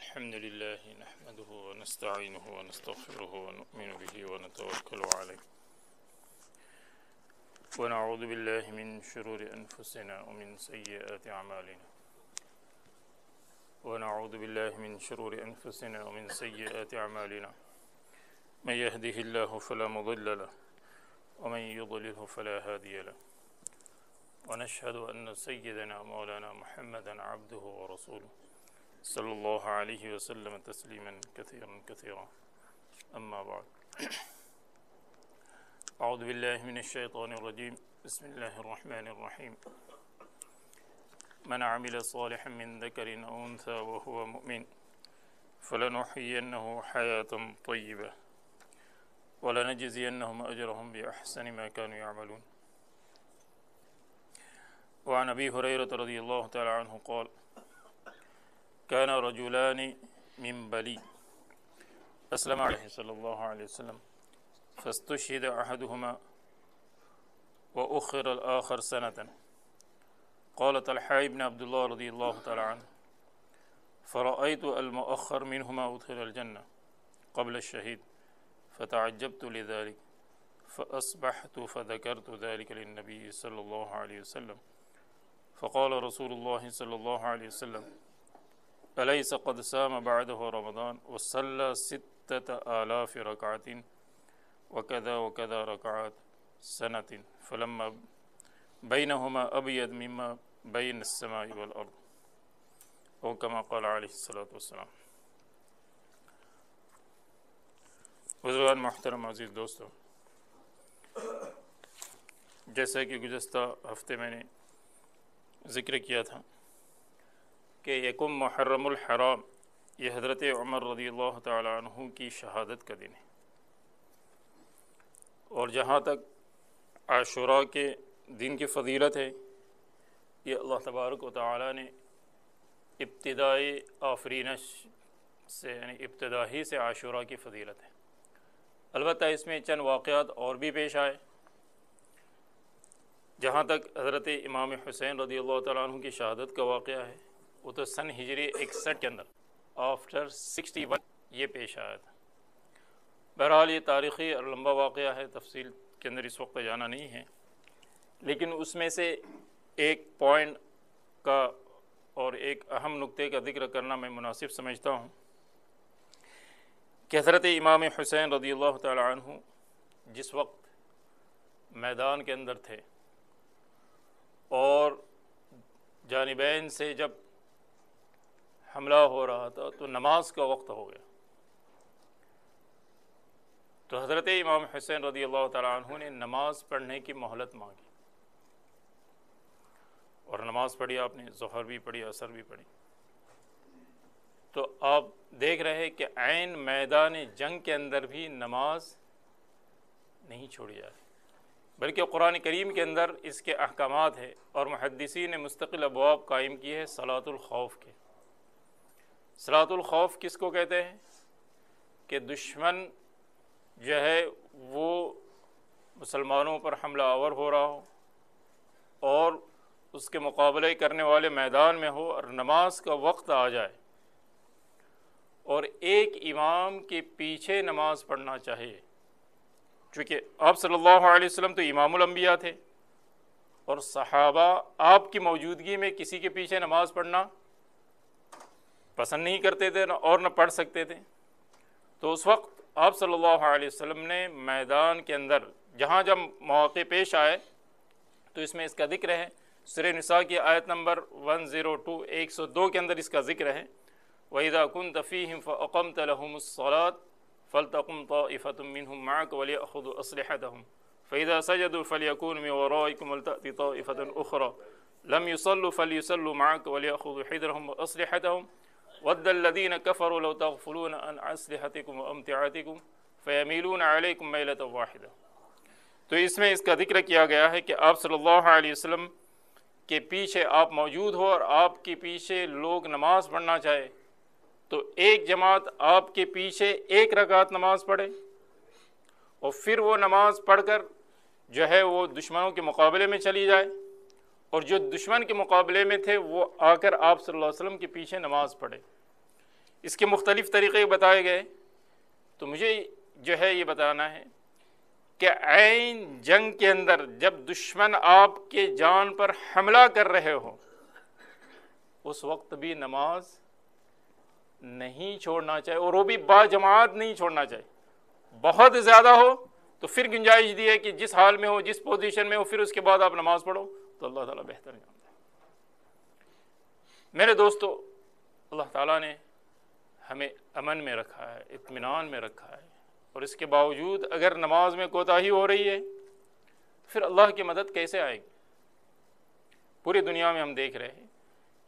الحمد لله نحمده ونستعينه ونستغفره ونؤمن به ونتوكل عليه ونعوذ بالله من شرور أنفسنا ومن سيئات أعمالنا من يهده الله فلا مضل له ومن يضلله فلا هادي له ونشهد أن سيدنا مولانا محمدا عبده ورسوله صلی اللہ علیہ وسلم تسلیما کثیرا کثیرا اما بعد اعوذ باللہ من الشیطان الرجیم بسم اللہ الرحمن الرحیم من عمل صالحا من ذکر او انثى وهو مؤمن فلنحيينه حياة طیبة ولنجزینهم اجرهم بأحسن ما كانوا يعملون وعن ابی ہریرہ رضی اللہ تعالی عنہ قال كان رجلان من بلي أسلم عليه صلى الله عليه وسلم فاستشهد أحدهما وأخر الآخر سنة. قال طلحة بن عبد الله رضي الله تعالى عنه فرأيت المؤخر منهما أدخل الجنة قبل الشهيد فتعجبت لذلك فأصبحت فذكرت ذلك للنبي صلى الله عليه وسلم فقال رسول الله صلى الله عليه وسلم أليس قد سام بعده رمضان وصلى 6000 ركعة وكذا وكذا ركعات سنة فلما بينهما أبيض مما بين السماء والأرض أو كما قال عليه الصلاة والسلام. بزرگان محترم عزیز دوستو، جیسا کہ گزشتہ ہفتے میں نے ذکر کیا تھا کہ یکم محرم الحرام یہ حضرت عمر رضی اللہ تعالی عنہ کی شہادت کا دن ہے، اور جہاں تک عاشوراء کے دن کی فضیلت ہے، یہ اللہ تبارک و تعالی نے ابتدائی آفرینش سے یعنی ابتدائی سے عاشوراء کی فضیلت ہے. البتہ اس میں چند واقعات اور بھی پیش آئے. جہاں تک حضرت امام حسین رضی اللہ تعالیٰ عنہ کی شہادت کا واقعہ ہے، وہ تو سن ہجری 61 کے اندر آفٹر 61 یہ پیش آیا تھا. بہرحال یہ تاریخی اور لمبا واقعہ ہے، تفصیل کے اندر اس وقت جانا نہیں ہے، لیکن اس میں سے ایک پوائنٹ کا اور ایک اہم نقطے کا ذکر کرنا میں مناسب سمجھتا ہوں کہ حضرت امام حسین رضی اللہ تعالی عنہ جس وقت میدان کے اندر تھے اور جانبین سے جب حملہ ہو رہا تھا تو نماز کا وقت ہو گیا، تو حضرت امام حسین رضی اللہ تعالیٰ عنہ نے نماز پڑھنے کی مہلت مانگی، اور نماز پڑھی آپ نے، ظہر بھی پڑھی، عصر بھی پڑھی. تو آپ دیکھ رہے ہیں کہ عین میدان جنگ کے اندر بھی نماز نہیں چھوڑی جا رہی، بلکہ قرآن کریم کے اندر اس کے احکامات ہیں، اور محدثین نے مستقل ابواب قائم کی ہے صلاۃ الخوف کے. صلاۃ الخوف کس کو کہتے ہیں؟ کہ دشمن جو ہے وہ مسلمانوں پر حملہ آور ہو رہا ہو اور اس کے مقابلے کرنے والے میدان میں ہو، اور نماز کا وقت آ جائے اور ایک امام کے پیچھے نماز پڑھنا چاہیے. چونکہ آپ صلی اللہ علیہ وسلم تو امام الانبیاء تھے، اور صحابہ آپ کی موجودگی میں کسی کے پیچھے نماز پڑھنا پسند نہیں کرتے تھے اور نہ پڑھ سکتے تھے. تو اس وقت آپ صلی اللہ علیہ وسلم نے میدان کے اندر جہاں جب مواقع پیش آئے تو اس میں اس کا ذکر ہے. سورہ نساء کی آیت نمبر 102 102 کے اندر اس کا ذکر ہے، وَإِذَا كُنْتَ فِيهِمْ فَأَقَمْتَ لَهُمُ الصَّلَاةَ فَلْتَقُمْ طَائِفَةٌ مِّنْهُمْ مَعَكَ وَلْيَأْخُذُوا أَسْلِحَتَهُمْ فَإِذَا سَجَدُوا فَلْيَكُونُوا مِنْ وَرَائِكُمْ وَلْتَأْتِ طَائِفَةٌ أُخْرَى لَمْ يُصَلُّوا فَلْيُصَلُّوا مَعَكَ وَلْيَأْخُذُوا حِذْرَهُمْ وَأَسْلِحَتَهُمْ وَدَّ الَّذِينَ كَفَرُوا لَوْ تَغْفُلُونَ عَنْ أَسْلِحَتِكُمْ وَأَمْتِعَتِكُمْ فَيَمِيلُونَ عَلَيْكُمْ مَيْلَةً وَاحِدَةً. تو اس میں اس کا ذکر کیا گیا ہے کہ آپ صلی اللہ علیہ وسلم کے پیچھے آپ موجود ہو اور آپ کے پیچھے لوگ نماز پڑھنا چاہے تو ایک جماعت آپ کے پیچھے ایک رکعت نماز پڑھے، اور پھر وہ نماز پڑھ کر جو ہے وہ دشمنوں کے مقابلے میں چلی جائے، اور جو دشمن کے مقابلے میں تھے وہ آ کر آپ صلی اللہ علیہ وسلم کے پیچھے نماز پڑھے. اس کے مختلف طریقے بتائے گئے، تو مجھے جو ہے یہ بتانا ہے کہ عین جنگ کے اندر جب دشمن آپ کے جان پر حملہ کر رہے ہو اس وقت بھی نماز نہیں چھوڑنا چاہیے، اور وہ بھی با جماعت نہیں چھوڑنا چاہیے۔ بہت زیادہ ہو تو پھر گنجائش دی ہے کہ جس حال میں ہو، جس پوزیشن میں ہو، پھر اس کے بعد آپ نماز پڑھو، تو اللہ تعالیٰ بہتر جانتا ہے۔ میرے دوستو، اللہ تعالیٰ نے ہمیں امن میں رکھا ہے، اطمینان میں رکھا ہے، اور اس کے باوجود اگر نماز میں کوتاہی ہو رہی ہے تو پھر اللہ کی مدد کیسے آئے گی؟ پوری دنیا میں ہم دیکھ رہے ہیں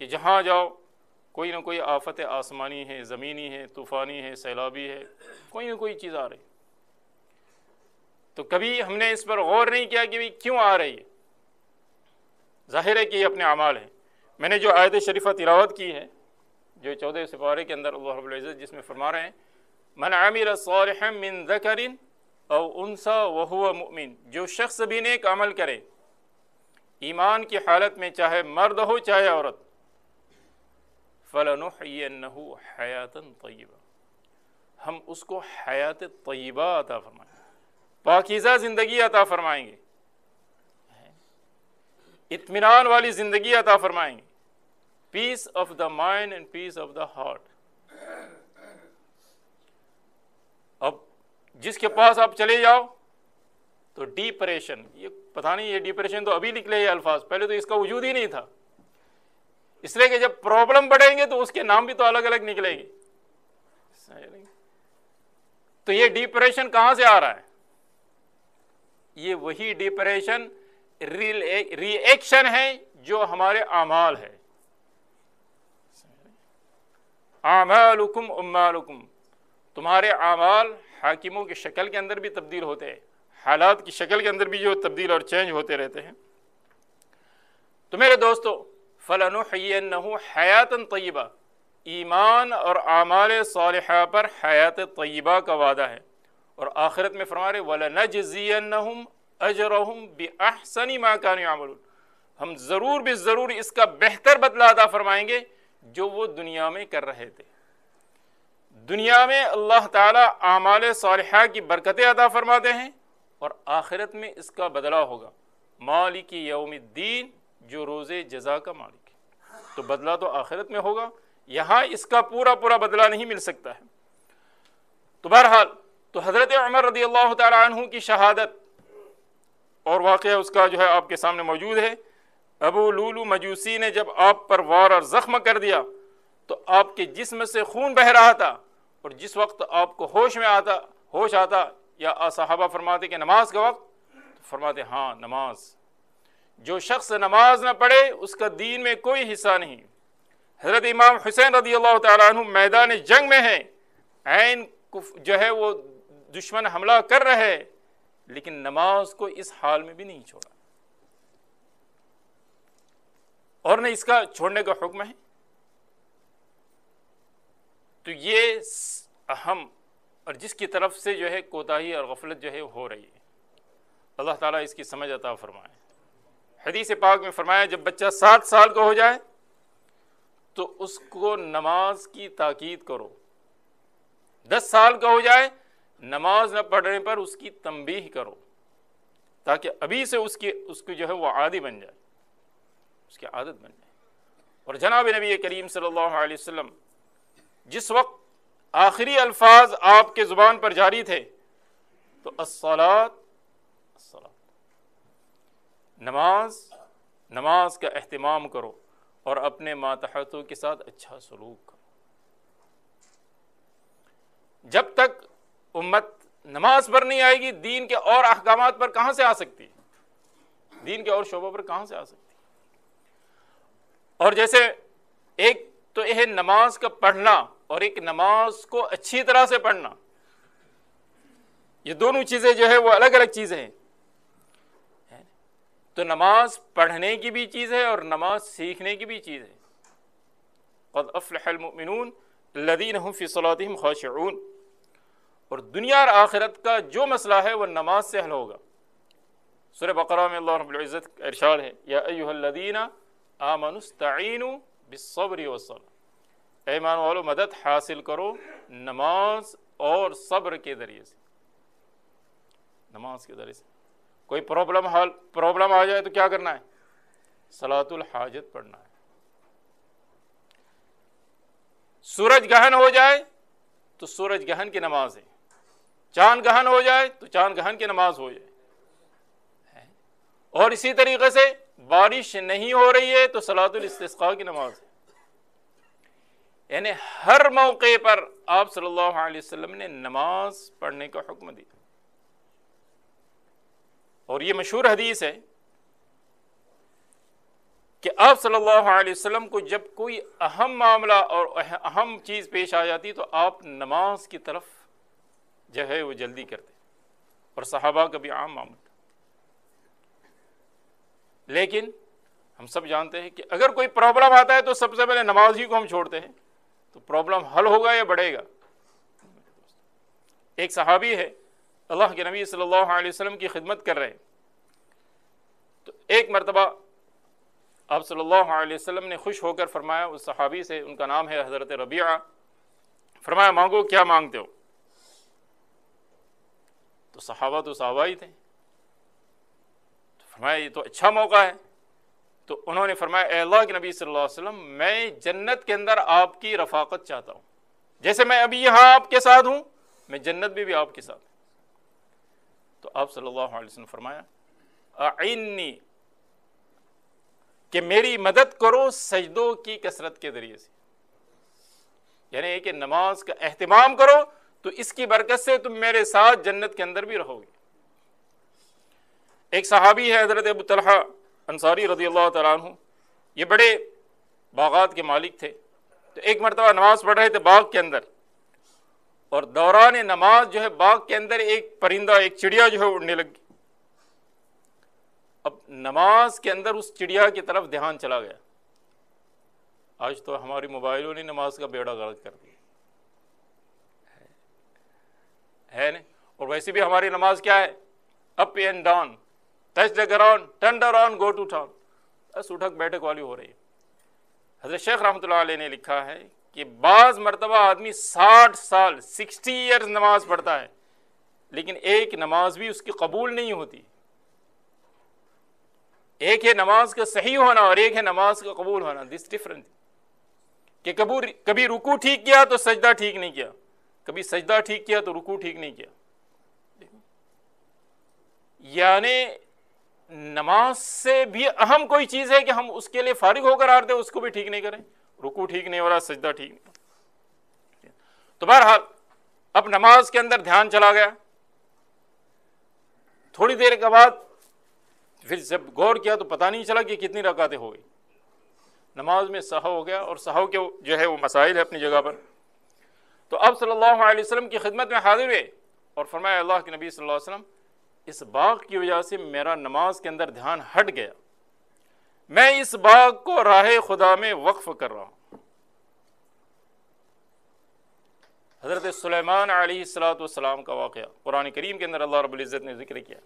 کہ جہاں جاؤ کوئی نہ کوئی آفت آسمانی ہے، زمینی ہے، طوفانی ہے، سیلابی ہے، کوئی نہ کوئی چیز آ رہی۔ تو کبھی ہم نے اس پر غور نہیں کیا کہ بھی کیوں آ رہی ہے؟ ظاہر ہے کہ یہ اپنے اعمال ہیں۔ میں نے جو آیت شریفہ تلاوت کی ہے، جو 14 سپارے کے اندر اللہ رب العزت جس میں فرما رہے ہیں من عمل صالحا من ذکر او انثی وهو مؤمن، جو شخص بھی نیک عمل کرے ایمان کی حالت میں، چاہے مرد ہو چاہے عورت، فلنحینہ حیاتا طیبہ، ہم اس کو حیات طیبہ عطا فرمائیں گے، پاکیزہ زندگی عطا فرمائیں گے، اطمینان والی زندگی عطا فرمائیں گے، peace of the mind and peace of the heart. اب جس کے پاس آپ چلے جاؤ تو ڈیپریشن، یہ پتہ نہیں یہ ڈیپریشن تو ابھی نکلے یہ الفاظ، پہلے تو اس کا وجود ہی نہیں تھا، اس لیے کہ جب پرابلم بڑھیں گے تو اس کے نام بھی تو الگ الگ نکلیں گے۔ تو یہ ڈیپریشن کہاں سے آ رہا ہے؟ یہ وہی ڈیپریشن ری ایکشن ہے جو ہمارے اعمال ہے۔ اعمالکم امالکم، تمہارے اعمال حاکموں کی شکل کے اندر بھی تبدیل ہوتے ہیں، حالات کی شکل کے اندر بھی جو تبدیل اور چینج ہوتے رہتے ہیں۔ تو میرے دوستو، فَلَنُحْيِيَنَّهُ حَيَاتًا طَيِّبَةً، ایمان اور اعمال صالحہ پر حیات طیبہ کا وعدہ ہے، اور آخرت میں فرما رہے وَلَنَجْزِيَنَّهُمْ أَجْرَهُمْ بِأَحْسَنِ مَا كَانُوا يَعْمَلُونَ، ہم ضرور بھی ضرور اس کا بہتر بدلہ عطا فرمائیں گے جو وہ دنیا میں کر رہے تھے۔ دنیا میں اللہ تعالیٰ اعمال صالحہ کی برکتیں عطا فرماتے ہیں، اور آخرت میں اس کا بدلہ ہوگا، مالک یوم الدین، جو روز جزا کا مالک ہے، تو بدلہ تو آخرت میں ہوگا، یہاں اس کا پورا بدلہ نہیں مل سکتا ہے۔ تو بہرحال تو حضرت عمر رضی اللہ تعالیٰ عنہ کی شہادت اور واقعہ اس کا جو ہے آپ کے سامنے موجود ہے۔ ابو لولو مجوسی نے جب آپ پر وار اور زخم کر دیا تو آپ کے جسم سے خون بہہ رہا تھا، اور جس وقت آپ کو ہوش آتا یا صحابہ فرماتے کہ نماز کا وقت، تو فرماتے ہاں نماز، جو شخص نماز نہ پڑھے اس کا دین میں کوئی حصہ نہیں۔ حضرت امام حسین رضی اللہ تعالیٰ عنہ میدان جنگ میں ہیں، عین جو ہے وہ دشمن حملہ کر رہے، لیکن نماز کو اس حال میں بھی نہیں چھوڑا، اور نہ اس کا چھوڑنے کا حکم ہے۔ تو یہ اہم اور جس کی طرف سے جو ہے کوتاہی اور غفلت جو ہے ہو رہی ہے، اللہ تعالیٰ اس کی سمجھ عطا فرمائے۔ حدیث پاک میں فرمایا جب بچہ 7 سال کا ہو جائے تو اس کو نماز کی تاکید کرو، 10 سال کا ہو جائے نماز نہ پڑھنے پر اس کی تنبیہ کرو، تاکہ ابھی سے اس کی جو ہے وہ عادی بن جائے، اس کی عادت بن جائے۔ اور جناب نبی کریم صلی اللہ علیہ وسلم جس وقت آخری الفاظ آپ کے زبان پر جاری تھے تو الصلاۃ، نماز کا اہتمام کرو اور اپنے ماتحتوں کے ساتھ اچھا سلوک کرو۔ جب تک امت نماز پر نہیں آئے گی، دین کے اور احکامات پر کہاں سے آ سکتی ہے؟ دین کے اور شعبوں پر کہاں سے آ سکتی ہے؟ اور جیسے ایک تو یہ نماز کا پڑھنا اور ایک نماز کو اچھی طرح سے پڑھنا، یہ دونوں چیزیں جو ہے وہ الگ الگ چیزیں ہیں۔ تو نماز پڑھنے کی بھی چیز ہے اور نماز سیکھنے کی بھی چیز ہے۔ قد افلح المؤمنون الذین هم فی صلاتهم خاشعون، اور دنیا اور آخرت کا جو مسئلہ ہے وہ نماز سے حل ہوگا۔ سورہ بقرہ میں اللہ رب العزت کا ارشاد ہے یا ایھا الذین آمنوا استعینوا بالصبر والصلاۃ، اے ایمان والو مدد حاصل کرو نماز اور صبر کے ذریعے سے. نماز کے ذریعے سے کوئی پرابلم آ جائے تو کیا کرنا ہے؟ صلاۃ الحاجت پڑھنا ہے. سورج گہن ہو جائے تو سورج گہن کی نماز ہے. چاند گہن ہو جائے تو چاند گہن کی نماز ہو جائے. اور اسی طریقے سے بارش نہیں ہو رہی ہے تو صلاۃ الاستسقاء کی نماز ہے. یعنی ہر موقع پر آپ صلی اللہ علیہ وسلم نے نماز پڑھنے کا حکم دیا. اور یہ مشہور حدیث ہے کہ آپ صلی اللہ علیہ وسلم کو جب کوئی اہم معاملہ اور اہم چیز پیش آ جاتی تو آپ نماز کی طرف جو ہے وہ جلدی کرتے، اور صحابہ کا بھی عام معاملہ. لیکن ہم سب جانتے ہیں کہ اگر کوئی پرابلم آتا ہے تو سب سے پہلے نماز ہی کو ہم چھوڑتے ہیں. تو پرابلم حل ہوگا یا بڑھے گا؟ ایک صحابی ہے، اللہ کے نبی صلی اللہ علیہ وسلم کی خدمت کر رہے ہیں. تو ایک مرتبہ آپ صلی اللہ علیہ وسلم نے خوش ہو کر فرمایا اس صحابی سے، ان کا نام ہے حضرت ربیعہ، فرمایا مانگو، کیا مانگتے ہو؟ تو صحابہ ہی تھے. تو فرمایا یہ تو اچھا موقع ہے. تو انہوں نے فرمایا اے اللہ کے نبی صلی اللہ علیہ وسلم، میں جنت کے اندر آپ کی رفاقت چاہتا ہوں. جیسے میں ابھی یہاں آپ کے ساتھ ہوں، میں جنت میں بھی آپ کے ساتھ. تو آپ صلی اللہ علیہ وسلم فرمایا اعنی، کہ میری مدد کرو سجدوں کی کثرت کے ذریعے سے. یعنی کہ نماز کا اہتمام کرو تو اس کی برکت سے تم میرے ساتھ جنت کے اندر بھی رہو گے. ایک صحابی ہے حضرت ابو طلحہ انصاری رضی اللہ تعالیٰ عنہ، یہ بڑے باغات کے مالک تھے. تو ایک مرتبہ نماز پڑھ رہے تھے باغ کے اندر، اور دوران نماز جو ہے باغ کے اندر ایک پرندہ، ایک چڑیا جو ہے اڑنے لگی. اب نماز کے اندر اس چڑیا کی طرف دھیان چلا گیا. آج تو ہماری موبائلوں نے نماز کا بیڑا غرق کر دیا ہے نا. اور ویسے بھی ہماری نماز کیا ہے؟ Up and down, touch the ground, turn around, go to town, بس اٹھک بیٹھک والی ہو رہی ہے. حضرت شیخ رحمۃ اللہ علیہ نے لکھا ہے کہ بعض مرتبہ آدمی 60 سال 60 ایئرز نماز پڑھتا ہے، لیکن ایک نماز بھی اس کی قبول نہیں ہوتی. ایک ہے نماز کا صحیح ہونا اور ایک ہے نماز کا قبول ہونا. دس ڈفرنٹ، کہ کبھی رکوع ٹھیک کیا تو سجدہ ٹھیک نہیں کیا، کبھی سجدہ ٹھیک کیا تو رکوع ٹھیک نہیں کیا. یعنی نماز سے بھی اہم کوئی چیز ہے کہ ہم اس کے لیے فارغ ہو کر آتے اس کو بھی ٹھیک نہیں کریں. رکوع ٹھیک نہیں ہو رہا، سجدہ ٹھیک نہیں. تو بہرحال اب نماز کے اندر دھیان چلا گیا. تھوڑی دیر کے بعد پھر جب غور کیا تو پتہ نہیں چلا کہ کتنی رکعتیں ہو گئی. نماز میں سہو ہو گیا، اور سہو کے جو ہے وہ مسائل ہے اپنی جگہ پر. تو اب صلی اللہ علیہ وسلم کی خدمت میں حاضر ہوئے اور فرمایا اللہ کے نبی صلی اللہ علیہ وسلم، اس باغ کی وجہ سے میرا نماز کے اندر دھیان ہٹ گیا، میں اس باغ کو راہ خدا میں وقف کر رہا ہوں. حضرت سلیمان علیہ السلام کا واقعہ قرآن کریم کے اندر اللہ رب العزت نے ذکر کیا.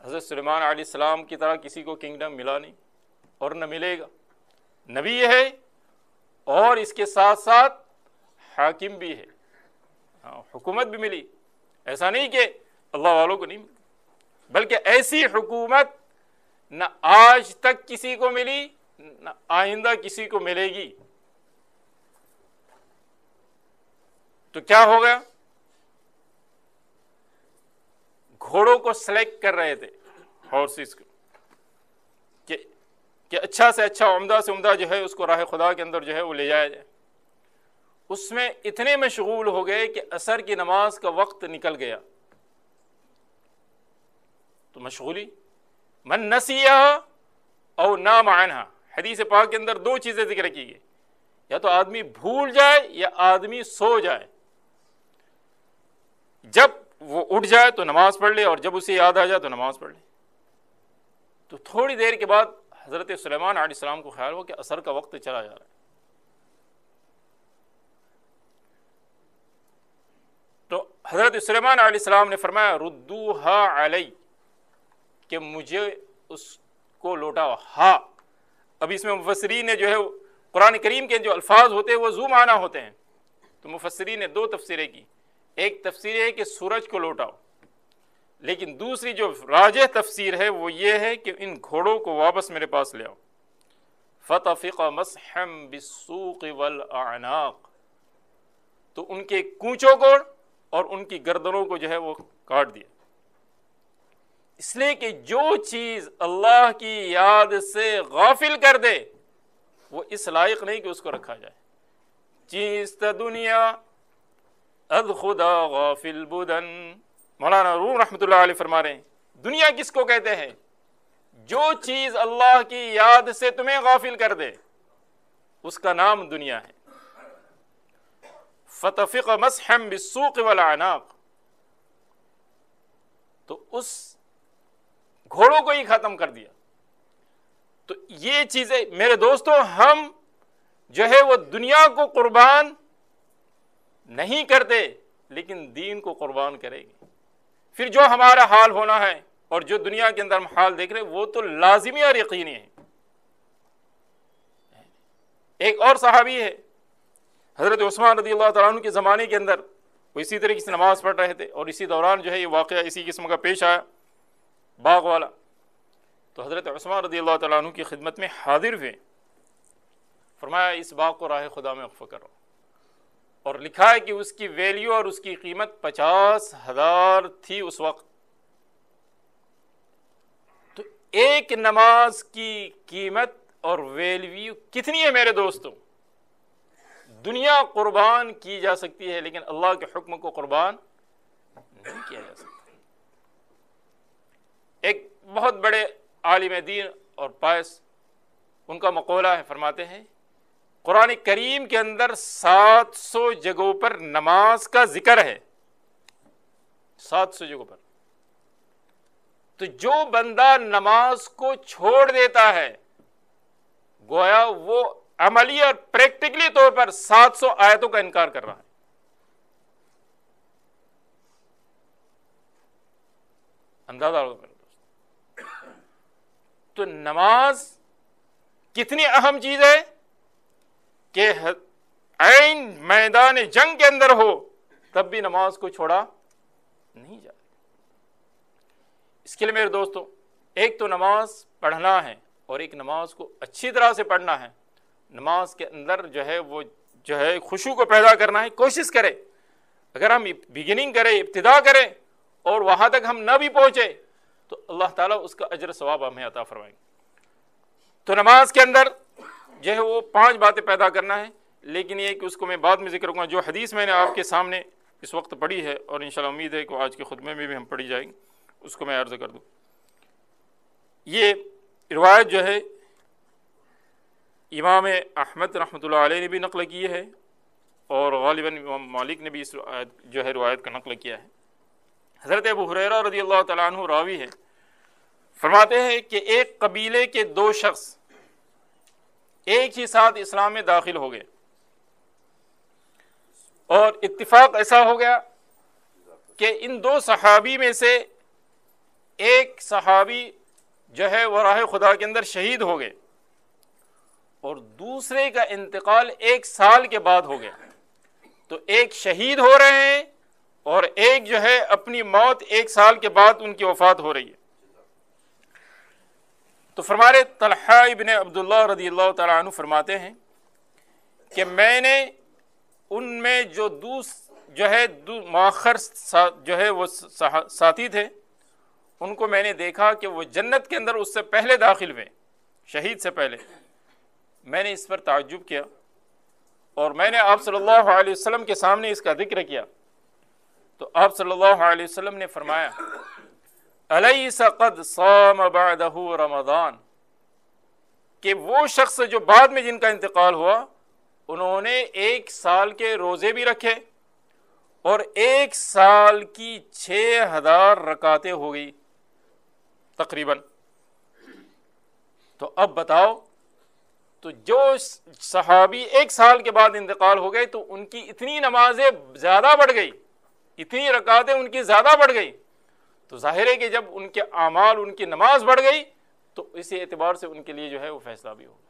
حضرت سلیمان علیہ السلام کی طرح کسی کو کنگڈم ملا نہیں اور نہ ملے گا. نبی ہے اور اس کے ساتھ ساتھ حاکم بھی ہے، حکومت بھی ملی. ایسا نہیں کہ اللہ والوں کو نہیں ملی، بلکہ ایسی حکومت نہ آج تک کسی کو ملی نہ آئندہ کسی کو ملے گی. تو کیا ہو گیا؟ گھوڑوں کو سلیکٹ کر رہے تھے، ہارسز کو، کہ اچھا سے اچھا، عمدہ سے عمدہ جو ہے اس کو راہ خدا کے اندر جو ہے وہ لے جایا جائے. اس میں اتنے مشغول ہو گئے کہ عصر کی نماز کا وقت نکل گیا. تو مشغولی، من نسیہا او نام عنہا، حدیث پاک کے اندر دو چیزیں ذکر کی گئی، یا تو آدمی بھول جائے یا آدمی سو جائے. جب وہ اٹھ جائے تو نماز پڑھ لے، اور جب اسے یاد آ جائے تو نماز پڑھ لے. تو تھوڑی دیر کے بعد حضرت سلیمان علیہ السلام کو خیال ہو کہ عصر کا وقت چلا جا رہا ہے. تو حضرت سلیمان علیہ السلام نے فرمایا ردوہا علی، کہ مجھے اس کو لوٹاؤ. ہاں، اب اس میں مفسرین نے جو ہے قرآن کریم کے جو الفاظ ہوتے ہیں وہ ذو معنی ہوتے ہیں. تو مفسرین نے دو تفسیریں کی. ایک تفسیر ہے کہ سورج کو لوٹاؤ، لیکن دوسری جو راجح تفسیر ہے وہ یہ ہے کہ ان گھوڑوں کو واپس میرے پاس لے آؤ. فطفق مسحا بالسوق والاعناق، تو ان کے کونچوں کو اور ان کی گردنوں کو جو ہے وہ کاٹ دیا. اس لیے کہ جو چیز اللہ کی یاد سے غافل کر دے وہ اس لائق نہیں کہ اس کو رکھا جائے. چیز تا دنیا از خدا غافل بدن، مولانا روم رحمۃ اللہ علیہ فرما رہے ہیں دنیا کس کو کہتے ہیں؟ جو چیز اللہ کی یاد سے تمہیں غافل کر دے اس کا نام دنیا ہے. فتفق مسحا بالسوق والاعناق، تو اس گھوڑوں کو ہی ختم کر دیا. تو یہ چیزیں میرے دوستوں، ہم جو ہے وہ دنیا کو قربان نہیں کرتے لیکن دین کو قربان کرے گی. پھر جو ہمارا حال ہونا ہے اور جو دنیا کے اندر ہم حال دیکھ رہے ہیں وہ تو لازمی اور یقینی ہے. ایک اور صحابی ہے حضرت عثمان رضی اللہ تعالیٰ عنہ کے زمانے کے اندر، وہ اسی طریقے سے نماز پڑھ رہے تھے اور اسی دوران جو ہے یہ واقعہ اسی قسم کا پیش آیا باغ والا. تو حضرت عثمان رضی اللہ تعالیٰ عنہ کی خدمت میں حاضر ہوئے، فرمایا اس باغ کو راہ خدا میں وقف کرو. اور لکھا ہے کہ اس کی ویلیو اور اس کی قیمت 50,000 تھی اس وقت. تو ایک نماز کی قیمت اور ویلیو کتنی ہے میرے دوستوں؟ دنیا قربان کی جا سکتی ہے لیکن اللہ کے حکم کو قربان نہیں کیا جا سکتا. ایک بہت بڑے عالم دین اور پائس، ان کا مقولہ ہے، فرماتے ہیں قرآن کریم کے اندر 700 جگہوں پر نماز کا ذکر ہے، 700 جگہوں پر. تو جو بندہ نماز کو چھوڑ دیتا ہے گویا وہ عملی اور پریکٹیکلی طور پر 700 آیتوں کا انکار کر رہا ہے. اندازہ ہوگا میرے دوست. تو نماز کتنی اہم چیز ہے کہ عین میدان جنگ کے اندر ہو تب بھی نماز کو چھوڑا نہیں جائے. اس کے لیے میرے دوستوں ایک تو نماز پڑھنا ہے اور ایک نماز کو اچھی طرح سے پڑھنا ہے. نماز کے اندر جو ہے وہ جو ہے خشوع کو پیدا کرنا ہے. کوشش کرے اگر ہم بگننگ کریں، ابتدا کریں اور وہاں تک ہم نہ بھی پہنچے تو اللہ تعالیٰ اس کا اجر ثواب ہمیں عطا فرمائیں گے. تو نماز کے اندر جو ہے وہ 5 باتیں پیدا کرنا ہے، لیکن یہ کہ اس کو میں بعد میں ذکر کروں گا. جو حدیث میں نے آپ کے سامنے اس وقت پڑھی ہے اور انشاءاللہ امید ہے کہ آج کے خطبے میں بھی ہم پڑھی جائیں گے، اس کو میں عرض کر دوں. یہ روایت جو ہے امام احمد رحمۃ اللہ علیہ نے بھی نقل کی ہے اور غالباً امام مالک نے بھی اس جو ہے روایت کا نقل کیا ہے. حضرت ابو ہریرہ رضی اللہ تعالیٰ عنہ راوی ہے، فرماتے ہیں کہ ایک قبیلے کے 2 شخص ایک ہی ساتھ اسلام میں داخل ہو گئے اور اتفاق ایسا ہو گیا کہ ان 2 صحابی میں سے ایک صحابی جو ہے وہ راہ خدا کے اندر شہید ہو گئے اور دوسرے کا انتقال 1 سال کے بعد ہو گیا. تو ایک شہید ہو رہے ہیں اور ایک جو ہے اپنی موت 1 سال کے بعد ان کی وفات ہو رہی ہے. تو فرمارے طلحہ ابن عبداللہ رضی اللہ تعالیٰ عنہ فرماتے ہیں کہ میں نے ان میں جو مؤخر جو ہے وہ ساتھی تھے ان کو میں نے دیکھا کہ وہ جنت کے اندر اس سے پہلے داخل ہوئے، شہید سے پہلے. میں نے اس پر تعجب کیا اور میں نے آپ صلی اللہ علیہ وسلم کے سامنے اس کا ذکر کیا. تو آپ صلی اللہ علیہ وسلم نے فرمایا الیس قد صام بعدہ رمضان، کہ وہ شخص جو بعد میں جن کا انتقال ہوا انہوں نے 1 سال کے روزے بھی رکھے اور 1 سال کی 6000 رکعتیں ہو گئی تقریباً. تو اب بتاؤ، تو جو صحابی 1 سال کے بعد انتقال ہو گئے تو ان کی اتنی نمازیں زیادہ بڑھ گئی، اتنی رکعتیں ان کی زیادہ بڑھ گئی. تو ظاہر ہے کہ جب ان کے اعمال، ان کی نماز بڑھ گئی تو اسی اعتبار سے ان کے لیے جو ہے وہ فیصلہ بھی ہوگا.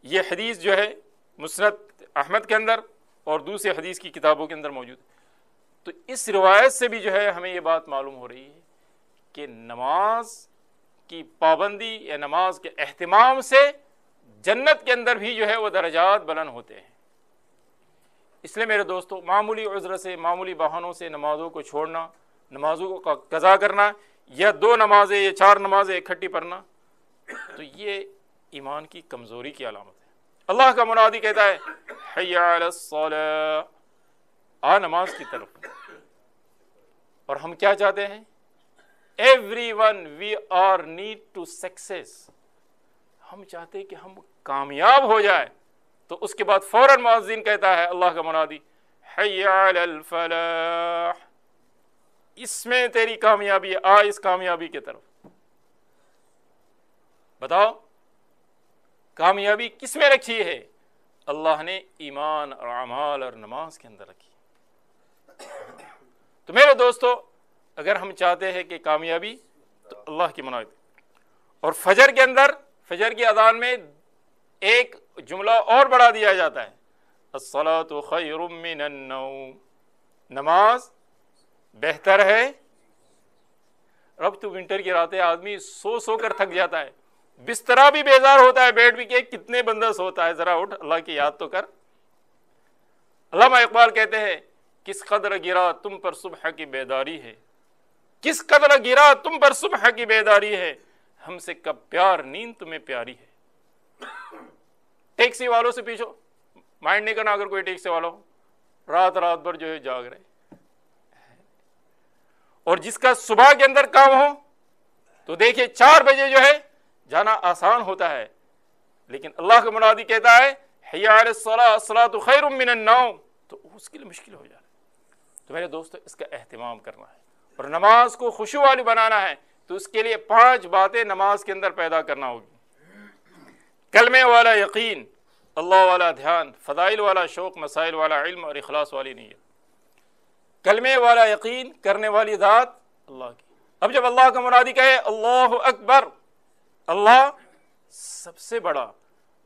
یہ حدیث جو ہے مسند احمد کے اندر اور دوسرے حدیث کی کتابوں کے اندر موجود ہے۔ تو اس روایت سے بھی جو ہے ہمیں یہ بات معلوم ہو رہی ہے کہ نماز کی پابندی یا نماز کے اہتمام سے جنت کے اندر بھی جو ہے وہ درجات بلند ہوتے ہیں۔ اس لیے میرے دوستو، معمولی عذر سے، معمولی بہانوں سے نمازوں کو چھوڑنا، نمازوں کو قضا کرنا، یا 2 نمازیں یا 4 نمازیں اکٹھی پڑھنا، تو یہ ایمان کی کمزوری کی علامت ہے۔ اللہ کا منادی کہتا ہے حی علی الصلاۃ، آ نماز کی طرف۔ اور ہم کیا چاہتے ہیں؟ Every one we are need to success, ہم چاہتے ہیں کہ ہم کامیاب ہو جائے۔ تو اس کے بعد فوراً مؤذن کہتا ہے، اللہ کا منادی، حی علی الفلاح، اس میں تیری کامیابی ہے، آ اس کامیابی کی طرف۔ بتاؤ کامیابی کس میں رکھی ہے؟ اللہ نے ایمان اور اعمال اور نماز کے اندر رکھی۔ تو میرے دوستو، اگر ہم چاہتے ہیں کہ کامیابی، تو اللہ کی منادی۔ اور فجر کے اندر، فجر کی اذان میں ایک جملہ اور بڑھا دیا جاتا ہے، الصلاۃ خیر من النوم، نماز بہتر ہے۔ اب تو ونٹر کی راتیں آدمی سو کر تھک جاتا ہے، بسترا بھی بیزار ہوتا ہے، بیٹھ بھی کہ کتنے بندہ سوتا ہے، ذرا اٹھ اللہ کی یاد تو کر۔ علامہ اقبال کہتے ہیں، کس قدر گرا تم پر صبح کی بیداری ہے، کس قدر گرا تم پر صبح کی بیداری ہے، ہم سے کب پیار نیند تمہیں پیاری ہے۔ ٹیکسی والوں سے پوچھو، مائنڈ نہیں کرنا اگر کوئی ٹیکسی والا ہو، رات بھر جو ہے جاگ رہے، اور جس کا صبح کے اندر کام ہو تو دیکھیے 4 بجے جو ہے جانا آسان ہوتا ہے، لیکن اللہ کا منادی کہتا ہے حی علی الصلاۃ، الصلاۃ خیر من النوم، تو اس کے لیے مشکل ہو جائے۔ تو میرے دوستو، اس کا اہتمام کرنا ہے اور نماز کو خشوع والی بنانا ہے، تو اس کے لیے 5 باتیں نماز کے اندر پیدا کرنا ہوگی۔ کلمے والا یقین، اللہ والا دھیان، فضائل والا شوق، مسائل والا علم اور اخلاص والی نیت۔ کلمے والا یقین، کرنے والی ذات اللہ کی۔ اب جب اللہ کا منادی کہے اللہ اکبر، اللہ سب سے بڑا،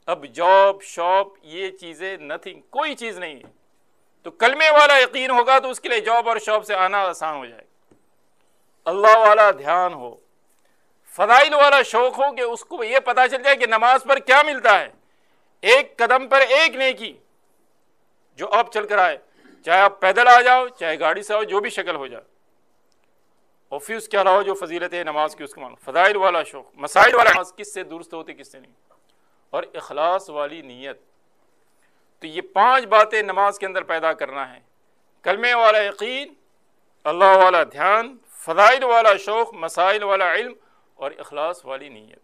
اب جاب شاپ یہ چیزیں نتھنگ، کوئی چیز نہیں ہے۔ تو کلمے والا یقین ہوگا تو اس کے لیے جاب اور شاپ سے آنا آسان ہو جائے گا۔ اللہ والا دھیان ہو، فضائل والا شوق ہو کہ اس کو یہ پتا چل جائے کہ نماز پر کیا ملتا ہے، ایک قدم پر ایک نیکی جو آپ چل کر آئے، چاہے آپ پیدل آ جاؤ، چاہے گاڑی سے آؤ، جو بھی شکل ہو جائے، اور پھر اس کے علاوہ جو فضیلت ہے نماز کی اس کو مانو، فضائل والا شوق، مسائل والا نماز کس سے درست ہوتی کس سے نہیں، اور اخلاص والی نیت۔ تو یہ 5 باتیں نماز کے اندر پیدا کرنا ہے، کلمے والا یقین، اللہ والا دھیان، فضائل والا شوق، مسائل والا علم اور اخلاص والی نیت۔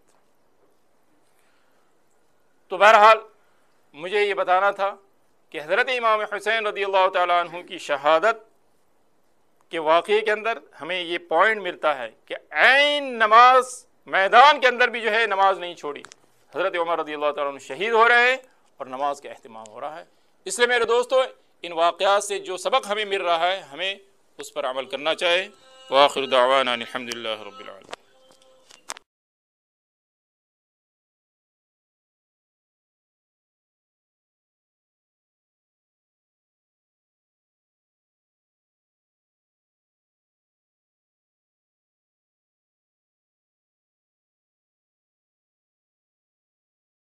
تو بہرحال مجھے یہ بتانا تھا کہ حضرت امام حسین رضی اللہ تعالیٰ عنہ کی شہادت کے واقعے کے اندر ہمیں یہ پوائنٹ ملتا ہے کہ عین نماز میدان کے اندر بھی جو ہے نماز نہیں چھوڑی۔ حضرت عمر رضی اللہ تعالیٰ عنہ شہید ہو رہے ہیں اور نماز کا اہتمام ہو رہا ہے۔ اس لیے میرے دوستو، ان واقعات سے جو سبق ہمیں مل رہا ہے ہمیں اس پر عمل کرنا چاہیے۔ وآخر دعوانا الحمد للہ رب العالمین۔